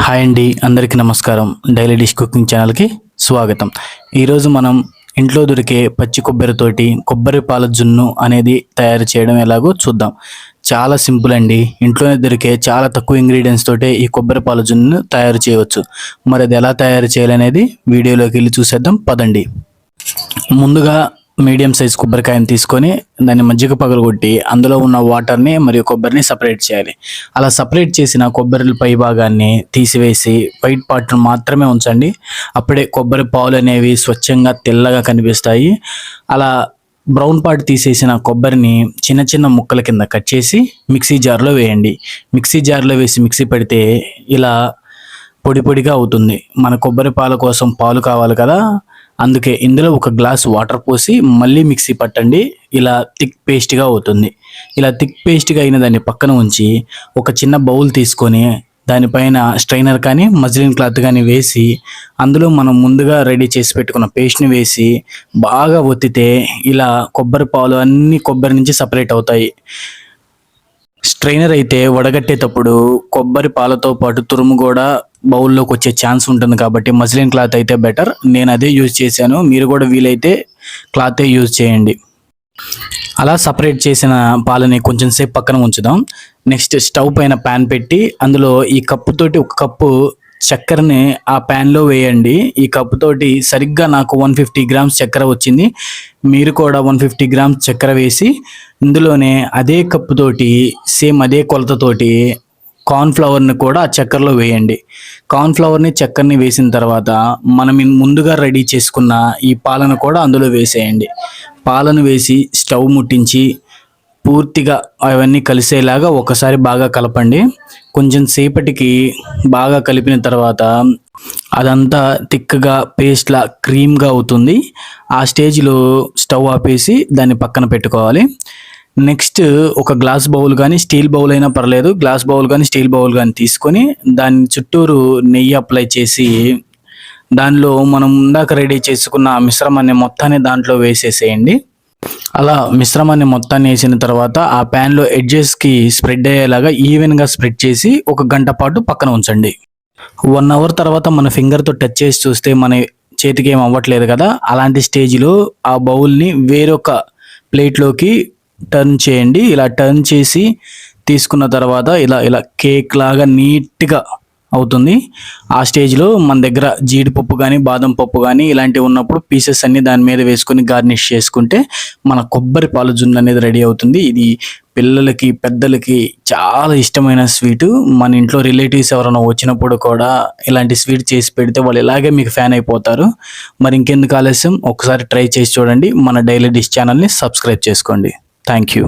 Hi అండి, అందరికీ నమస్కారం. డైలీ డిష్ కుకింగ్ ఛానల్కి స్వాగతం. ఈరోజు మనం ఇంట్లో దొరికే పచ్చి కొబ్బరితోటి కొబ్బరి పాల జున్ను అనేది తయారు చేయడం ఎలాగో చూద్దాం. చాలా సింపుల్ అండి. ఇంట్లోనే దొరికే చాలా తక్కువ ఇంగ్రీడియంట్స్ తోటే ఈ కొబ్బరి పాల జున్ను తయారు చేయవచ్చు. మరి అది ఎలా తయారు చేయాలనేది వీడియోలోకి వెళ్ళి చూసేద్దాం పదండి. ముందుగా మీడియం సైజ్ కొబ్బరికాయని తీసుకొని దాన్ని మజ్జిగ పగలగొట్టి అందులో ఉన్న వాటర్ని మరియు కొబ్బరిని సపరేట్ చేయాలి. అలా సపరేట్ చేసిన కొబ్బరి పై భాగాన్ని తీసివేసి వైట్ పార్ట్ను మాత్రమే ఉంచండి. అప్పుడే కొబ్బరి పాలు అనేవి స్వచ్ఛంగా తెల్లగా కనిపిస్తాయి. అలా బ్రౌన్ పార్ట్ తీసేసిన కొబ్బరిని చిన్న చిన్న ముక్కల కింద కట్ చేసి మిక్సీ జార్లో వేయండి. మిక్సీ జార్లో వేసి మిక్సీ పెడితే ఇలా పొడి పొడిగా అవుతుంది. మన కొబ్బరి పాల కోసం పాలు కావాలి కదా, అందుకే ఇందులో ఒక గ్లాస్ వాటర్ పోసి మళ్ళీ మిక్సీ పట్టండి. ఇలా థిక్ పేస్ట్గా అవుతుంది. ఇలా థిక్ పేస్ట్గా అయిన దాన్ని పక్కన ఉంచి ఒక చిన్న బౌల్ తీసుకొని దానిపైన స్ట్రైనర్ కానీ మజ్లిన్ క్లాత్ కానీ వేసి అందులో మనం ముందుగా రెడీ చేసి పెట్టుకున్న పేస్ట్ని వేసి బాగా ఒత్తితే ఇలా కొబ్బరి పాలు అన్నీ కొబ్బరి నుంచి సపరేట్ అవుతాయి. స్ట్రైనర్ అయితే వడగట్టేటప్పుడు కొబ్బరి పాలతో పాటు తురుము కూడా బౌల్లోకి వచ్చే ఛాన్స్ ఉంటుంది కాబట్టి మజ్లిన్ క్లాత్ అయితే బెటర్. నేను అదే యూజ్ చేశాను. మీరు కూడా వీలైతే క్లాతే యూజ్ చేయండి. అలా సపరేట్ చేసిన పాలని కొంచెం సేపు పక్కన ఉంచుదాం. నెక్స్ట్ స్టవ్ పైన ప్యాన్ పెట్టి అందులో ఈ కప్పుతోటి ఒక కప్పు చక్కెరని ఆ ప్యాన్లో వేయండి. ఈ కప్పుతోటి సరిగ్గా నాకు 150 గ్రామ్స్ చక్కెర వచ్చింది. మీరు కూడా 150 గ్రామ్స్ చక్కెర వేసి ఇందులోనే అదే కప్పుతోటి సేమ్ అదే కొలతతోటి కార్న్ఫ్లవర్ని కూడా ఆ చక్కెరలో వేయండి. కార్న్ఫ్లవర్ని చక్కెరని వేసిన తర్వాత మనం ముందుగా రెడీ చేసుకున్న ఈ పాలను కూడా అందులో వేసేయండి. పాలను వేసి స్టవ్ ముట్టించి పూర్తిగా అవన్నీ కలిసేలాగా ఒకసారి బాగా కలపండి. కొంచెం సేపటికి బాగా కలిపిన తర్వాత అదంతా థిక్గా పేస్ట్లా క్రీమ్గా అవుతుంది. ఆ స్టేజ్లో స్టవ్ ఆపేసి దాన్ని పక్కన పెట్టుకోవాలి. నెక్స్ట్ ఒక గ్లాస్ బౌల్ కానీ స్టీల్ బౌల్ అయినా పర్లేదు, గ్లాస్ బౌల్ కానీ స్టీల్ బౌల్ కానీ తీసుకొని దాని చుట్టూరు నెయ్యి అప్లై చేసి దానిలో మనం ఇందాక రెడీ చేసుకున్న మిశ్రమాన్ని మొత్తాన్ని దాంట్లో వేసేసేయండి. అలా మిశ్రమాన్ని మొత్తాన్ని వేసిన తర్వాత ఆ ప్యాన్లో ఎడ్జెస్కి స్ప్రెడ్ అయ్యేలాగా ఈవెన్గా స్ప్రెడ్ చేసి ఒక గంట పాటు పక్కన ఉంచండి. 1 అవర్ తర్వాత మన ఫింగర్తో టచ్ చేసి చూస్తే మన చేతికి ఏం అవ్వట్లేదు కదా, అలాంటి స్టేజ్లో ఆ బౌల్ని వేరొక ప్లేట్లోకి టర్న్ చేయండి. ఇలా టర్న్ చేసి తీసుకున్న తర్వాత ఇలా ఇలా కేక్ లాగా నీట్గా అవుతుంది. ఆ స్టేజ్లో మన దగ్గర జీడిపప్పు కానీ బాదం పప్పు కానీ ఇలాంటివి ఉన్నప్పుడు పీసెస్ అన్ని దాని మీద వేసుకొని గార్నిష్ చేసుకుంటే మన కొబ్బరి పాల జున్ను అనేది రెడీ అవుతుంది. ఇది పిల్లలకి పెద్దలకి చాలా ఇష్టమైన స్వీటు. మన ఇంట్లో రిలేటివ్స్ ఎవరైనా వచ్చినప్పుడు కూడా ఇలాంటి స్వీట్ చేసి పెడితే వాళ్ళు ఇలాగే మీకు ఫ్యాన్ అయిపోతారు. మరి ఇంకెందుకు ఆలస్యం, ఒకసారి ట్రై చేసి చూడండి. మన డైలీ డిష్ ఛానల్ని సబ్స్క్రైబ్ చేసుకోండి. Thank you.